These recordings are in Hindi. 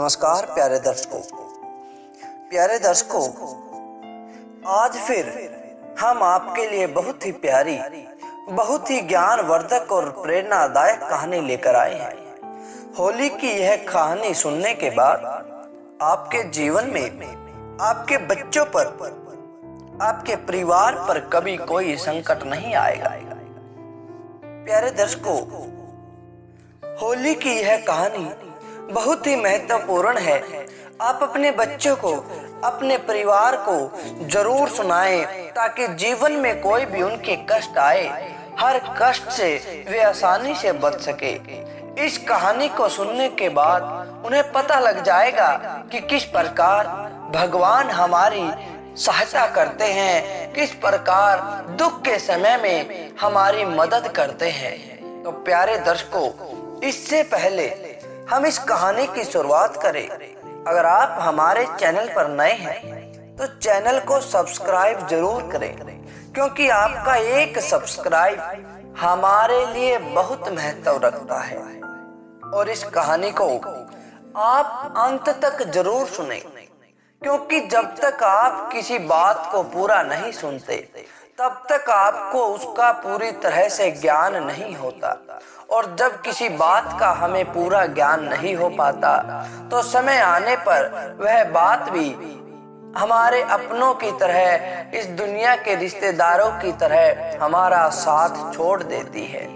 नमस्कार प्यारे दर्शकों, आज फिर हम आपके लिए बहुत ही प्यारी, बहुत ही ज्ञानवर्धक और प्रेरणादायक कहानी लेकर आए हैं। होली की यह कहानी सुनने के बाद आपके जीवन में, आपके बच्चों पर, आपके परिवार पर कभी कोई संकट नहीं आएगा। प्यारे दर्शकों, होली की यह कहानी बहुत ही महत्वपूर्ण है। आप अपने बच्चों को, अपने परिवार को जरूर सुनाएं ताकि जीवन में कोई भी उनके कष्ट आए, हर कष्ट से वे आसानी से बच सके। इस कहानी को सुनने के बाद उन्हें पता लग जाएगा कि किस प्रकार भगवान हमारी सहायता करते हैं, किस प्रकार दुख के समय में हमारी मदद करते हैं। तो प्यारे दर्शकों, इससे पहले हम इस कहानी की शुरुआत करें। अगर आप हमारे चैनल पर नए हैं तो चैनल को सब्सक्राइब जरूर करें, क्योंकि आपका एक सब्सक्राइब हमारे लिए बहुत महत्व रखता है। और इस कहानी को आप अंत तक जरूर सुनें, क्योंकि जब तक आप किसी बात को पूरा नहीं सुनते तब तक आपको उसका पूरी तरह से ज्ञान नहीं होता। और जब किसी बात का हमें पूरा ज्ञान नहीं हो पाता तो समय आने पर वह बात भी हमारे अपनों की तरह, इस दुनिया के रिश्तेदारों की तरह हमारा साथ छोड़ देती है।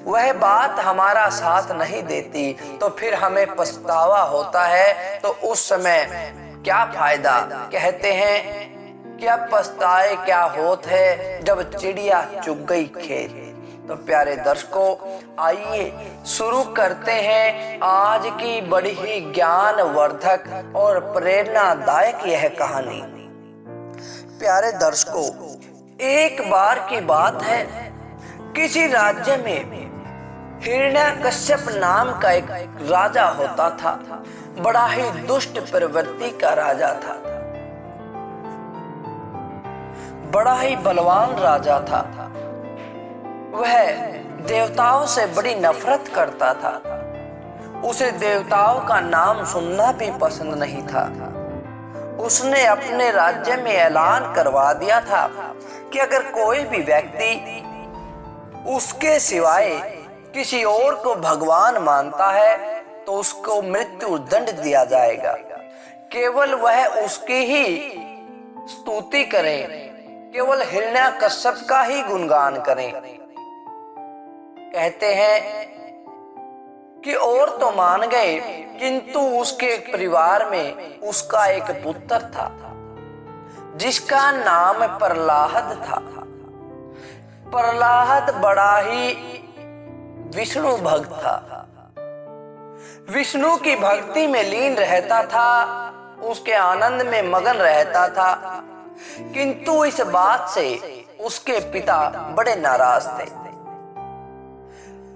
वह बात हमारा साथ नहीं देती तो फिर हमें पछतावा होता है। तो उस समय क्या फायदा? कहते हैं कि अब पछताए क्या होत है, जब चिड़िया चुग गई खेत। तो प्यारे दर्शकों, आइए शुरू करते हैं आज की बड़ी ही ज्ञानवर्धक और प्रेरणादायक यह कहानी। प्यारे दर्शकों, एक बार की बात है, किसी राज्य में हिरण्यकश्यप नाम का एक राजा होता था। बड़ा ही दुष्ट प्रवृत्ति का राजा था, बड़ा ही बलवान राजा था। वह देवताओं से बड़ी नफरत करता था। उसे देवताओं का नाम सुनना भी पसंद नहीं था। उसने अपने राज्य में ऐलान करवा दिया था कि अगर कोई भी व्यक्ति उसके सिवाय किसी और को भगवान मानता है तो उसको मृत्यु दंड दिया जाएगा। केवल वह उसकी ही स्तुति करें, केवल हिरण्यकश्यप का ही गुणगान करें। कहते हैं कि और तो मान गए, किंतु उसके परिवार में उसका एक पुत्र था जिसका नाम प्रहलाद था। प्रहलाद बड़ा ही विष्णु भक्त था, विष्णु की भक्ति में लीन रहता था, उसके आनंद में मगन रहता था। किंतु इस बात से उसके पिता बड़े नाराज थे।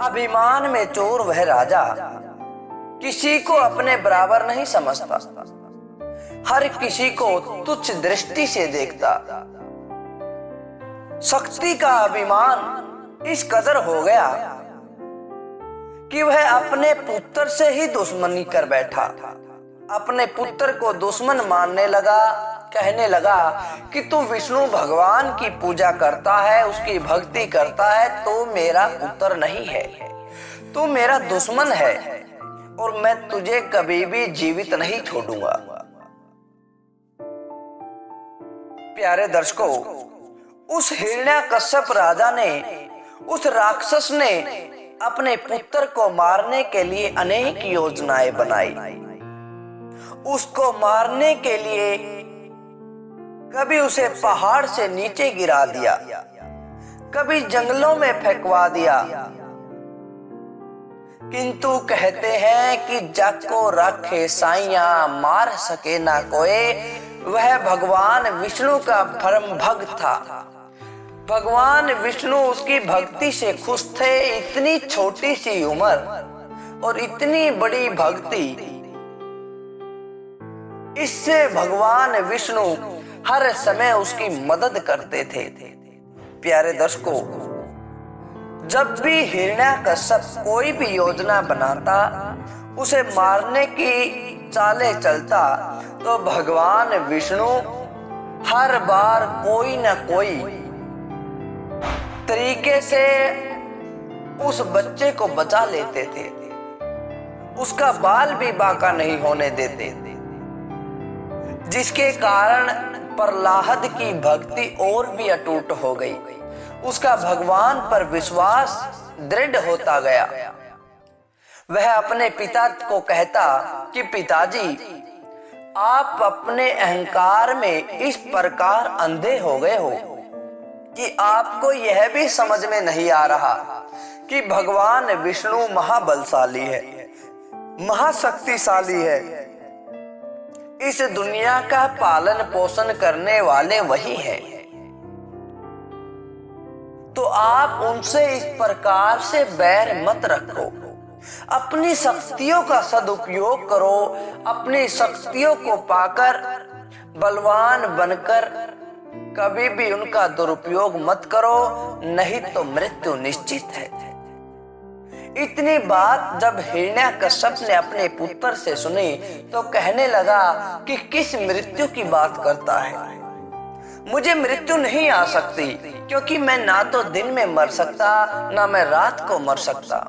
अभिमान में चोर वह राजा किसी को अपने बराबर नहीं समझता, हर किसी को तुच्छ दृष्टि से देखता। शक्ति का अभिमान इस कदर हो गया कि वह अपने पुत्र से ही दुश्मनी कर बैठा। अपने पुत्र को दुश्मन मानने लगा, कहने लगा कि तू विष्णु भगवान की पूजा करता है, उसकी भक्ति करता है, तो मेरा पुत्र नहीं है, तू मेरा दुश्मन है और मैं तुझे कभी भी जीवित नहीं छोड़ूंगा। प्यारे दर्शकों, उस हिरण्यकश्यप राजा ने, उस राक्षस ने अपने पुत्र को मारने के लिए अनेक योजनाएं बनाई। उसको मारने के लिए कभी उसे पहाड़ से नीचे गिरा दिया, कभी जंगलों में फेंकवा दिया। किंतु कहते हैं कि जाको रखे साइया मार सके ना कोई। वह भगवान विष्णु का परम भक्त था। भगवान विष्णु उसकी भक्ति से खुश थे। इतनी छोटी सी उम्र और इतनी बड़ी भक्ति, इससे भगवान विष्णु हर समय उसकी मदद करते थे। प्यारे दर्शकों, जब भी हिरण्यकश्यप कोई भी योजना बनाता, उसे मारने की चाले चलता तो भगवान विष्णु हर बार कोई न कोई तरीके से उस बच्चे को बचा लेते थे, उसका बाल भी बांका नहीं होने देते, जिसके कारण प्रहलाद की भक्ति और भी अटूट हो गई। उसका भगवान पर विश्वास दृढ़ होता गया। वह अपने पिता को कहता कि पिताजी, आप अपने अहंकार में इस प्रकार अंधे हो गए हो कि आपको यह भी समझ में नहीं आ रहा कि भगवान विष्णु महाबलशाली है, महाशक्तिशाली है। इस दुनिया का पालन पोषण करने वाले वही हैं। तो आप उनसे इस प्रकार से बैर मत रखो, अपनी शक्तियों का सदुपयोग करो, अपनी शक्तियों को पाकर बलवान बनकर कभी भी उनका दुरुपयोग मत करो, नहीं तो मृत्यु निश्चित है। इतनी बात जब हिरण्यकश्यप ने अपने पुत्र से सुनी तो कहने लगा कि किस मृत्यु की बात करता है, मुझे मृत्यु नहीं आ सकती, क्योंकि मैं ना तो दिन में मर सकता, ना मैं रात को मर सकता,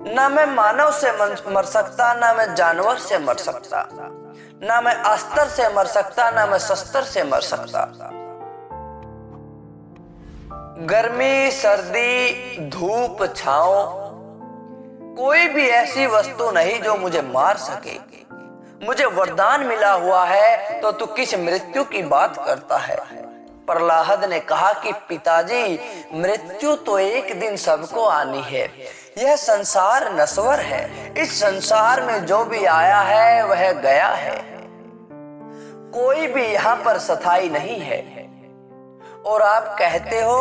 ना मैं मानव से मर सकता, ना मैं जानवर से मर सकता, ना मैं अस्त्र से मर सकता, ना मैं शस्त्र से मर सकता। गर्मी, सर्दी, धूप, छांव, कोई भी ऐसी वस्तु नहीं जो मुझे मार सके। मुझे वरदान मिला हुआ है तो तू किस मृत्यु की बात करता है? प्रहलाद ने कहा कि पिताजी, मृत्यु तो एक दिन सबको आनी है। यह संसार नश्वर है, इस संसार में जो भी आया है वह गया है, कोई भी यहाँ पर स्थायी नहीं है। और आप कहते हो,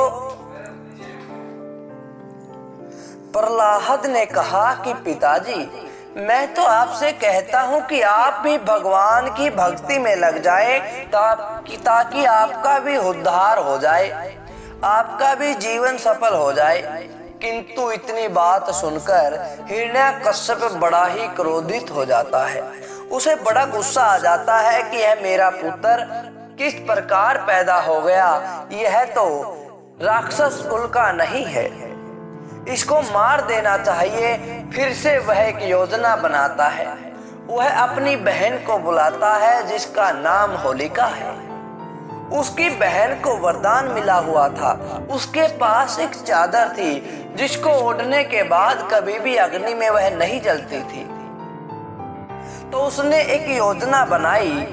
प्रहलाद ने कहा कि पिताजी, मैं तो आपसे कहता हूं कि आप भी भगवान की भक्ति में लग जाए ताकि आपका भी उद्धार हो जाए, आपका भी जीवन सफल हो जाए। किंतु इतनी बात सुनकर हिरण्यकश्यप बड़ा ही क्रोधित हो जाता है। उसे बड़ा गुस्सा आ जाता है कि यह मेरा पुत्र किस प्रकार पैदा हो गया, यह तो राक्षस कुल का नहीं है, इसको मार देना चाहिए। फिर से वह एक योजना बनाता है। वह अपनी बहन को बुलाता है जिसका नाम होलिका है। उसकी बहन को वरदान मिला हुआ था, उसके पास एक चादर थी जिसको ओढ़ने के बाद कभी भी अग्नि में वह नहीं जलती थी। तो उसने एक योजना बनाई।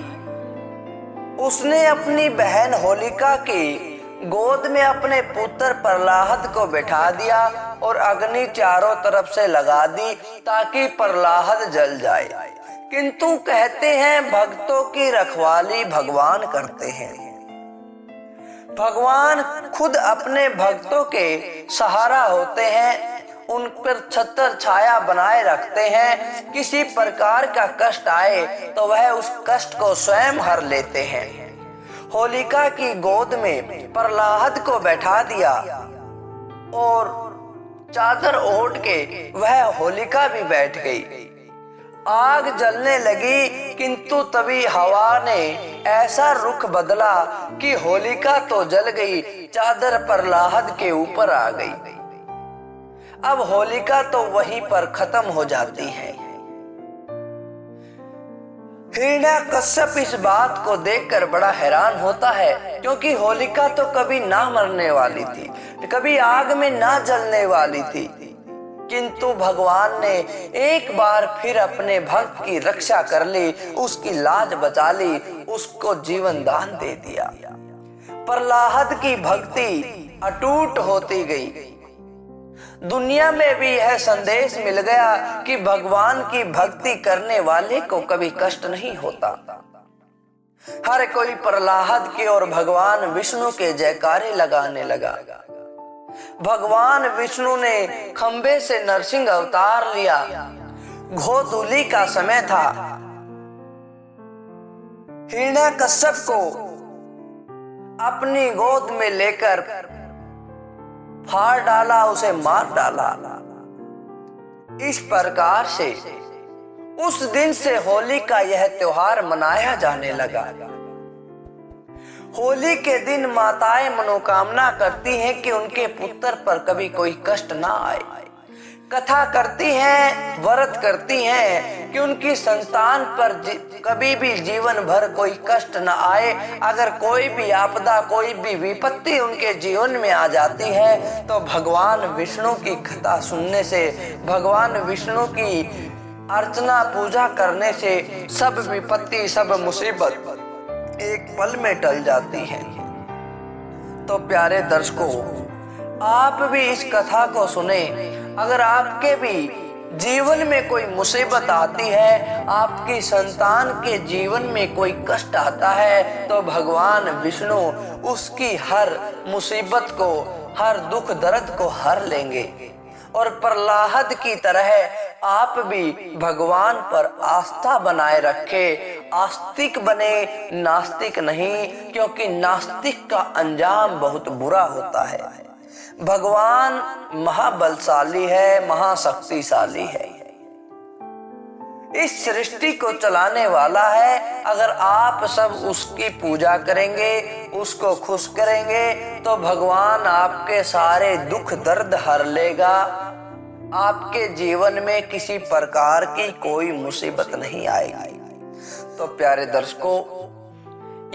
उसने अपनी बहन होलिका की गोद में अपने पुत्र प्रहलाद को बैठा दिया और अग्नि चारों तरफ से लगा दी ताकि प्रहलाद जल जाए। किंतु कहते हैं भक्तों की रखवाली भगवान करते हैं। भगवान खुद अपने भक्तों के सहारा होते हैं, उन पर छत्र छाया बनाए रखते हैं। किसी प्रकार का कष्ट आए तो वह उस कष्ट को स्वयं हर लेते हैं। होलिका की गोद में प्रहलाद को बैठा दिया और चादर ओढ़ के वह होलिका भी बैठ गई। आग जलने लगी, किंतु तभी हवा ने ऐसा रुख बदला कि होलिका तो जल गई, चादर प्रहलाद के ऊपर आ गई। अब होलिका तो वहीं पर खत्म हो जाती है। हिरण्यकश्यप इस बात को देखकर बड़ा हैरान होता है, क्योंकि होलिका तो कभी ना मरने वाली थी, कभी आग में ना जलने वाली थी। किंतु भगवान ने एक बार फिर अपने भक्त की रक्षा कर ली, उसकी लाज बचा ली, उसको जीवन दान दे दिया। प्रहलाद की भक्ति अटूट होती गई। दुनिया में भी यह संदेश मिल गया कि भगवान की भक्ति करने वाले को कभी कष्ट नहीं होता। हर कोई प्रहलाद की और भगवान विष्णु के जयकारे लगाने लगा। भगवान विष्णु ने खंबे से नरसिंह अवतार लिया। गोधूली का समय था। हिरण्यकश्यप को अपनी गोद में लेकर फाड़ डाला, उसे मार डाला। इस प्रकार से उस दिन से होली का यह त्योहार मनाया जाने लगा। होली के दिन माताएं मनोकामना करती हैं कि उनके पुत्र पर कभी कोई कष्ट ना आए। कथा करती हैं, व्रत करती हैं कि उनकी संतान पर कभी भी जीवन भर कोई कष्ट न आए। अगर कोई भी आपदा, कोई भी विपत्ति उनके जीवन में आ जाती है तो भगवान विष्णु की कथा सुनने से, भगवान विष्णु की अर्चना पूजा करने से सब विपत्ति, सब मुसीबत एक पल में टल जाती है। तो प्यारे दर्शकों, आप भी इस कथा को सुने। अगर आपके भी जीवन में कोई मुसीबत आती है, आपकी संतान के जीवन में कोई कष्ट आता है, तो भगवान विष्णु उसकी हर मुसीबत को, हर दुख दर्द को हर लेंगे। और प्रहलाद की तरह आप भी भगवान पर आस्था बनाए रखे, आस्तिक बने, नास्तिक नहीं, क्योंकि नास्तिक का अंजाम बहुत बुरा होता है। भगवान महाबलशाली है, महाशक्तिशाली है, इस सृष्टि को चलाने वाला है। अगर आप सब उसकी पूजा करेंगे, उसको खुश करेंगे, तो भगवान आपके सारे दुख दर्द हर लेगा। आपके जीवन में किसी प्रकार की कोई मुसीबत नहीं आएगी। तो प्यारे दर्शकों,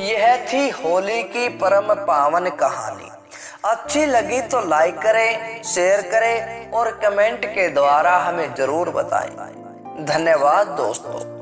यह थी होली की परम पावन कहानी। अच्छी लगी तो लाइक करें, शेयर करें और कमेंट के द्वारा हमें जरूर बताएं। धन्यवाद दोस्तों।